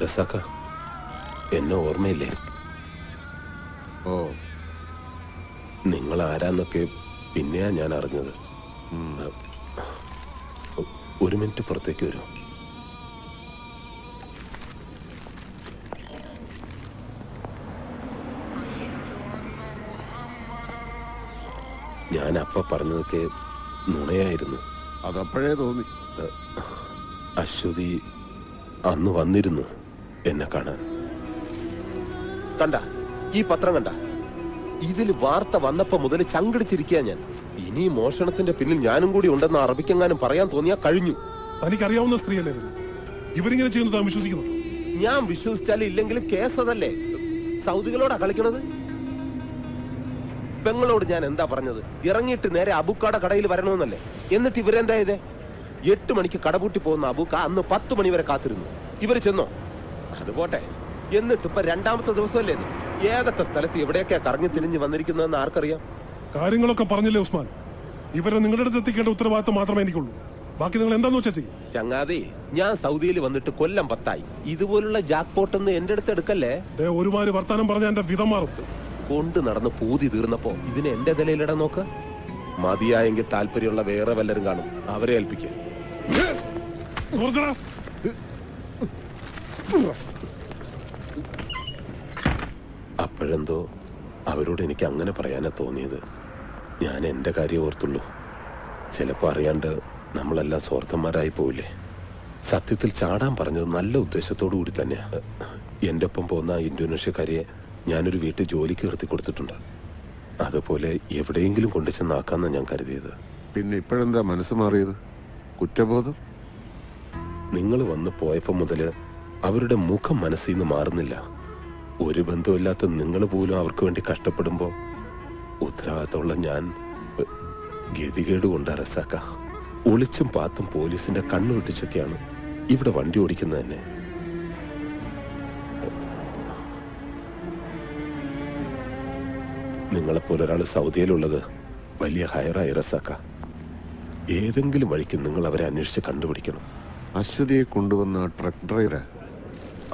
റസാക്ക, എന്നെ ഓർമ്മയില്ലേ? ഓ, നിങ്ങൾ ആരാന്നൊക്കെ പിന്നെയാ ഞാൻ അറിഞ്ഞത്. ഒരു മിനിറ്റ് പുറത്തേക്ക് വരൂ. ഞാൻ അപ്പ പറഞ്ഞതൊക്കെ നുണയായിരുന്നു. അതപ്പോഴേ തോന്നി. അശ്വതി അന്ന് വന്നിരുന്നു എന്നെ കാണാൻ. കണ്ട ഈ പത്രം കണ്ട? ഇതിൽ വാർത്ത വന്നപ്പോ മുതൽ ചങ്കടിച്ചിരിക്കുക ഞാൻ. ഇനി മോഷണത്തിന്റെ പിന്നിൽ ഞാനും കൂടി ഉണ്ടെന്ന് അറബിക്കെങ്ങാനും പറയാൻ തോന്നിയാ കഴിഞ്ഞു. തനിക്കറിയാവുന്ന സ്ത്രീയല്ലേ ഇവരിങ്ങനെ ചെയ്യുന്നത് താൻ വിശ്വസിക്കുന്നു? ഞാൻ വിശ്വസിച്ചാലും ഇല്ലെങ്കിലും കേസ് അതല്ലേ. സൗദികളോടാ കളിക്കണത്. പെങ്ങളോട് ഞാൻ എന്താ പറഞ്ഞത്? ഇറങ്ങിയിട്ട് നേരെ അബൂക്കാടെ കടയിൽ വരണമെന്നല്ലേ. എന്നിട്ട് ഇവരെന്താ ചെയ്തേ? 8 മണിക്ക് കടപൂട്ടി പോകുന്ന അബൂക്ക അന്ന് 10 മണി വരെ കാത്തിരുന്നു. ഇവര് ചെന്നോ? അത് പോട്ടെ. എന്നിട്ട് ഇപ്പൊ 2ാമത്തെ ദിവസമല്ലേ ഇത്? ഏതൊക്കെ സ്ഥലത്ത് എവിടെയൊക്കെയാ കറങ്ങി തിരിഞ്ഞ് വന്നിരിക്കുന്നതെന്ന് ആർക്കറിയാം? കാര്യങ്ങളൊക്കെ പറഞ്ഞില്ലേ ഉസ്മാൻ? ഇവരെ നിങ്ങളുടെ അടുത്ത് എത്തിക്കേണ്ട ഉത്തരവാദിത്തം മാത്രമേ എനിക്കുള്ളൂ. ബാക്കി നിങ്ങൾ എന്താന്ന് വെച്ചാ ചെയ്യും. ചങ്ങാതി, ഞാൻ സൗദിയിൽ വന്നിട്ട് കൊല്ലം 10ആയി. ഇതുപോലുള്ള ജാക്ക് പോട്ടൊന്ന് എന്റെ അടുത്ത് എടുക്കല്ലേ. ഒരുമാതിരി വർത്താനം പറഞ്ഞ എന്റെ വിധം മാറും. കൊണ്ട് നടന്ന് പൂതി തീർന്നപ്പോ ഇതിന് എന്റെ നിലയിലിടാൻ നോക്ക്. മതിയായെങ്കിൽ താല്പര്യമുള്ള വേറെ വല്ലരും കാണും, അവരെ ഏൽപ്പിക്കുക. അപ്പോഴെന്തോ അവരോട് എനിക്ക് അങ്ങനെ പറയാനാ തോന്നിയത്. ഞാൻ എന്റെ കാര്യം ഓർത്തുള്ളൂ. ചിലപ്പോ അറിയാണ്ട് നമ്മളെല്ലാം സ്വാർത്ഥന്മാരായി പോവില്ലേ. സത്യത്തിൽ ചാടാൻ പറഞ്ഞത് നല്ല ഉദ്ദേശത്തോടു കൂടി തന്നെയാ. എന്റെ ഒപ്പം പോകുന്ന ഇന്തോനേഷ്യക്കാരിയെ ഞാനൊരു വീട്ടിൽ ജോലിക്ക് നിർത്തി കൊടുത്തിട്ടുണ്ട്. അതുപോലെ എവിടെയെങ്കിലും കൊണ്ടു ചെന്നാക്കാന്നാ ഞാൻ കരുതിയത്. പിന്നെ ഇപ്പോഴെന്താ മനസ്സ് മാറിയത്? കുറ്റബോധം? നിങ്ങൾ വന്ന് പോയപ്പോ മുതല് അവരുടെ മുഖം മനസ്സിൽ നിന്ന് മാറുന്നില്ല. ഒരു ബന്ധമില്ലാത്ത നിങ്ങൾ പോലും അവർക്ക് വേണ്ടി കഷ്ടപ്പെടുമ്പോ ഉത്തരവാദിത്തമുള്ള ഞാൻ ഗതികേട് കൊണ്ട് റസാക്ക. ഒളിച്ചും പാത്തും പോലീസിന്റെ കണ്ണു വെട്ടിച്ചൊക്കെയാണ് ഇവിടെ വണ്ടി ഓടിക്കുന്നത് തന്നെ. നിങ്ങളെപ്പോലെ ഒരാൾ സൗദിയിലുള്ളത് വലിയ ഹയറായി റസാക്ക. ഏതെങ്കിലും വഴിക്ക് നിങ്ങൾ അവരെ അന്വേഷിച്ച് കണ്ടുപിടിക്കണം. അശ്വതിയെ കൊണ്ടുവന്ന ട്രക്ക് ഡ്രൈവറാ?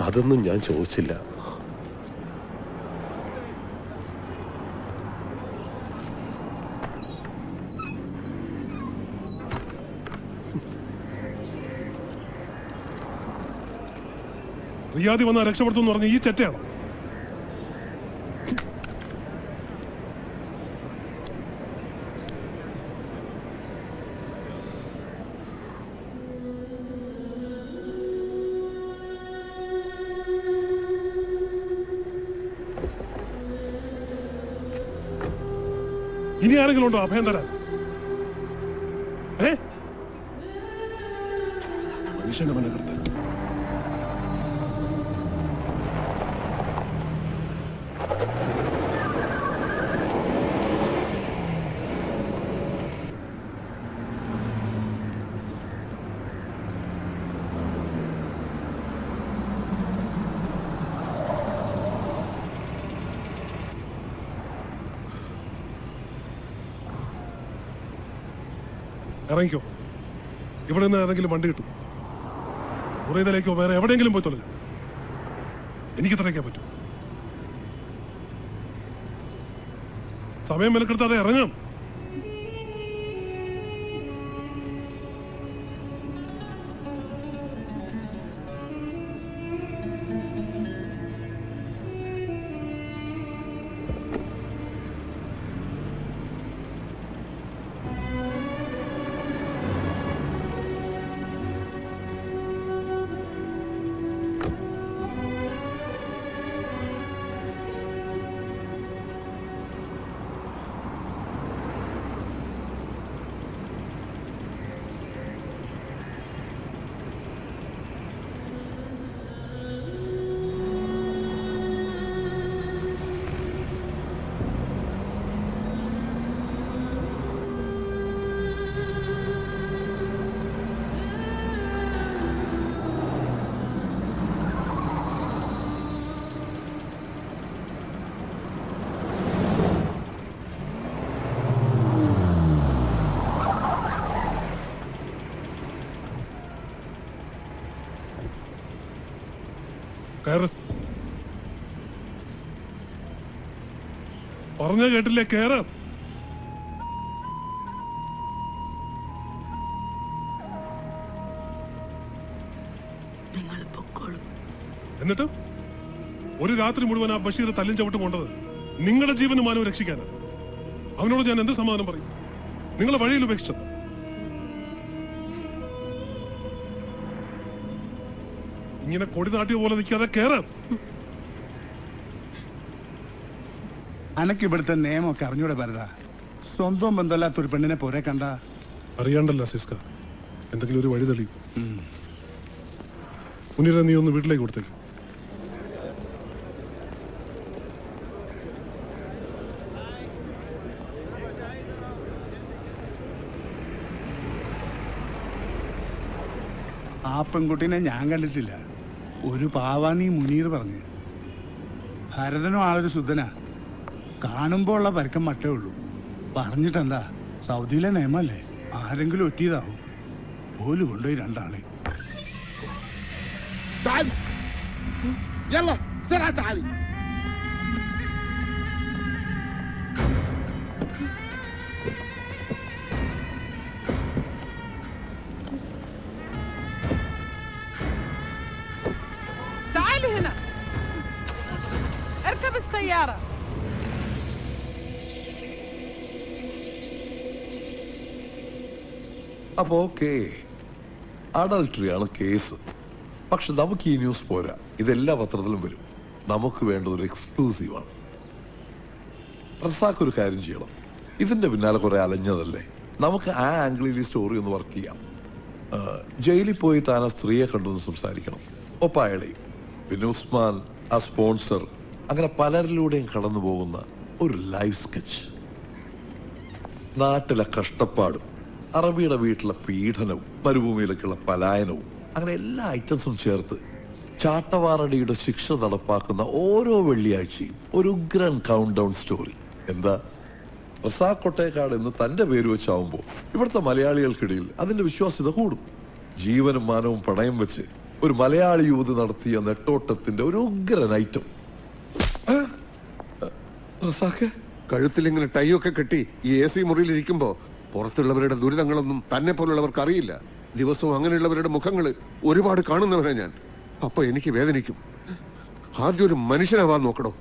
അതൊന്നും ഞാൻ ചോദിച്ചില്ല. റിയാദി വന്ന രക്ഷപ്പെടുത്തുമെന്ന് പറഞ്ഞ ഈ ചെറ്റയാണോ? ഇനി ആരെങ്കിലും ഉണ്ടോ അഭയം തരാൻ? മനുഷ്യന്റെ മനകർത്ത ഇറങ്ങിക്കോ. ഇവിടെ നിന്ന് ഏതെങ്കിലും വണ്ടി കിട്ടും. മുറിയതിലേക്കോ വേറെ എവിടെയെങ്കിലും പോയി തൊലഞ്ഞു. എനിക്ക് ഇത്രയൊക്കെ പറ്റും. സമയം മെനക്കെടുത്താതെ ഇറങ്ങാം. കയറ്. പറഞ്ഞ കേട്ടില്ലേ? കേറ്. എന്നിട്ട് ഒരു രാത്രി മുഴുവൻ ആ ബഷീർ തല്ലും ചവിട്ടും കൊണ്ടത് നിങ്ങളുടെ ജീവനും മാനവും രക്ഷിക്കാനാണ്. അവനോട് ഞാൻ എന്ത് സമാധാനം പറയും? നിങ്ങളെ വഴിയിൽ ഉപേക്ഷിച്ചത്. ഇങ്ങനെ കൊടി നാട്ടിയ പോലെ നിൽക്കാതെ കേറാം. അനക്ക് ഇവിടുത്തെ നിയമമൊക്കെ അറിഞ്ഞൂടെ ഭരത? സ്വന്തം ബന്ധമില്ലാത്തൊരു പെണ്ണിനെ പോരെ കണ്ട അറിയാണ്ടല്ല സിസ്ക, എന്തെങ്കിലും ഒരു വഴി തെളിയും. മുനീറ, നീ ഒന്ന് വീട്ടിലേക്ക് കൊടുത്തേക്ക്. ആ പെൺകുട്ടീനെ ഞാൻ കണ്ടിട്ടില്ല. ഒരു പാവാനീ മുനീർ പറഞ്ഞ്. ഭരതനും ആളൊരു ശുദ്ധനാ. കാണുമ്പോൾ ഉള്ള പരക്കം മട്ടേ ഉള്ളൂ. പറഞ്ഞിട്ടെന്താ, സൗദിയിലെ നിയമല്ലേ, ആരെങ്കിലും ഒറ്റിയതാവും. പോലും കൊണ്ടുപോയി രണ്ടാളെ. تعالي هنا. اركب السيارة. അപ്പോൾ ഓക്കെ, അഡൾട്ടറിയാണ് കേസ്. പക്ഷെ നമുക്ക് ഈ ന്യൂസ് പോരാ. ഇതെല്ലാ പത്രത്തിലും വരും. നമുക്ക് വേണ്ടത് ഒരു എക്സ്ക്ലൂസീവാണ്. റസാഖ് ഒരു കാര്യം ചെയ്യണം. ഇതിന്റെ പിന്നാലെ കുറെ അലഞ്ഞതല്ലേ, നമുക്ക് ആ ആംഗിളിൽ ഈ സ്റ്റോറി ഒന്ന് വർക്ക് ചെയ്യാം. ജയിലിൽ പോയി താൻ ആ സ്ത്രീയെ കണ്ടൊന്ന് സംസാരിക്കണം, ഒപ്പം അയാളെയും. പിന്നെ ഉസ്മാൻ, ആ സ്പോൺസർ, അങ്ങനെ പലരിലൂടെയും കടന്നു പോകുന്ന ഒരു ലൈവ് സ്കെച്ച്. നാട്ടിലെ കഷ്ടപ്പാടും അറബിയുടെ വീട്ടിലെ പീഡനവും മരുഭൂമിയിലേക്കുള്ള പലായനവും, അങ്ങനെ എല്ലാ ഐറ്റംസും ചേർത്ത് ചാട്ടവാറടിയുടെ ശിക്ഷ നടപ്പാക്കുന്ന ഓരോ വെള്ളിയാഴ്ചയും ഒരു ഉഗ്രൻ കൗണ്ട് ഡൗൺ സ്റ്റോറി. എന്താ, റസാഖ് കൊട്ടേക്കാട് എന്ന് തന്റെ പേര് വെച്ചാവുമ്പോൾ ഇവിടുത്തെ മലയാളികൾക്കിടയിൽ അതിന്റെ വിശ്വാസ്യത കൂടും. ജീവനും മാനവും പണയം വെച്ച് ഒരു മലയാളി യുവതി നടത്തിയ നെട്ടോട്ടത്തിന്റെ ഒരു ഉഗ്രൻ ഐറ്റം. റസാഖ് കഴുത്തിലിങ്ങനെ ടൈയൊക്കെ കെട്ടി ഈ AC മുറിയിൽ ഇരിക്കുമ്പോ പുറത്തുള്ളവരുടെ ദുരിതങ്ങളൊന്നും തന്നെ പോലുള്ളവർക്ക് അറിയില്ല. ദിവസവും അങ്ങനെയുള്ളവരുടെ മുഖങ്ങൾ ഒരുപാട് കാണുന്നവരാ ഞാൻ. അപ്പൊ എനിക്ക് വേദനിക്കും. ആദ്യം ഒരു മനുഷ്യനാവാൻ നോക്കണോ.